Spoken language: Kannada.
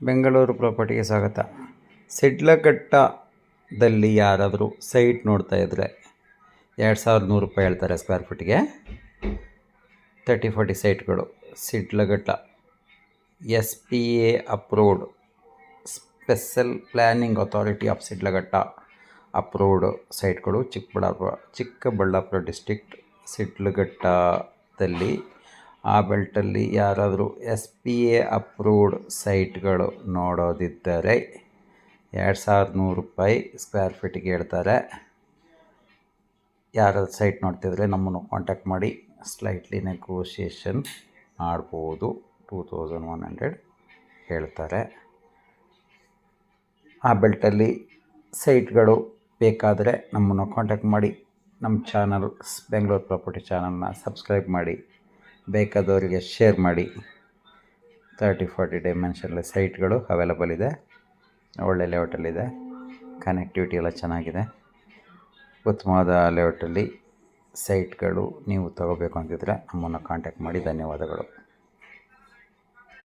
ಬೆಂಗಳೂರು ಪ್ರಾಪರ್ಟಿಗೆ ಸ್ವಾಗತ. ಸಿಡ್ಲಘಟ್ಟದಲ್ಲಿ ಯಾರಾದರೂ ಸೈಟ್ ನೋಡ್ತಾ ಇದ್ದರೆ 2100 ರೂಪಾಯಿ ಹೇಳ್ತಾರೆ ಸ್ಕ್ವೇರ್ ಫೀಟಿಗೆ. 30-40 ಸೈಟ್ಗಳು Sidlaghatta SPA approved, special planning authority of Sidlaghatta approved ಸೈಟ್ಗಳು. ಚಿಕ್ಕಬಳ್ಳಾಪುರ ಡಿಸ್ಟ್ರಿಕ್ಟ್ ಸಿಡ್ಲಘಟ್ಟದಲ್ಲಿ. ಆ ಬೆಲ್ಟಲ್ಲಿ ಯಾರಾದರೂ SPA ಅಪ್ರೂವ್ಡ್ ಸೈಟ್ಗಳು ನೋಡೋದಿದ್ದರೆ 2100 ರೂಪಾಯಿ ಸ್ಕ್ವೇರ್ ಫೀಟಿಗೆ ಹೇಳ್ತಾರೆ. ಯಾರಾದರೂ ಸೈಟ್ ನೋಡ್ತಿದ್ರೆ ನಮ್ಮನ್ನು ಕಾಂಟ್ಯಾಕ್ಟ್ ಮಾಡಿ, ಸ್ಲೈಟ್ಲಿ ನೆಗೋಷಿಯೇಷನ್ ಮಾಡ್ಬೋದು. 2100 ಹೇಳ್ತಾರೆ. ಆ ಬೆಲ್ಟಲ್ಲಿ ಸೈಟ್ಗಳು ಬೇಕಾದರೆ ನಮ್ಮನ್ನು ಕಾಂಟ್ಯಾಕ್ಟ್ ಮಾಡಿ. ನಮ್ಮ ಚಾನಲ್ ಬೆಂಗಳೂರು ಪ್ರಾಪರ್ಟಿ ಚಾನಲ್ನ ಸಬ್ಸ್ಕ್ರೈಬ್ ಮಾಡಿ, ಬೇಕಾದವರಿಗೆ ಶೇರ್ ಮಾಡಿ. 30-40 ಡೈಮೆನ್ಷನಲ್ಲಿ ಸೈಟ್ಗಳು ಅವೈಲಬಲ್ ಇದೆ. ಒಳ್ಳೆ ಲೇಔಟಲ್ಲಿದೆ. ಕನೆಕ್ಟಿವಿಟಿ ಎಲ್ಲ ಚೆನ್ನಾಗಿದೆ. ಉತ್ತಮವಾದ ಲೇಔಟಲ್ಲಿ ಸೈಟ್ಗಳು ನೀವು ತಗೋಬೇಕು ಅಂತಿದ್ರೆ ನಮ್ಮನ್ನು ಕಾಂಟ್ಯಾಕ್ಟ್ ಮಾಡಿ. ಧನ್ಯವಾದಗಳು.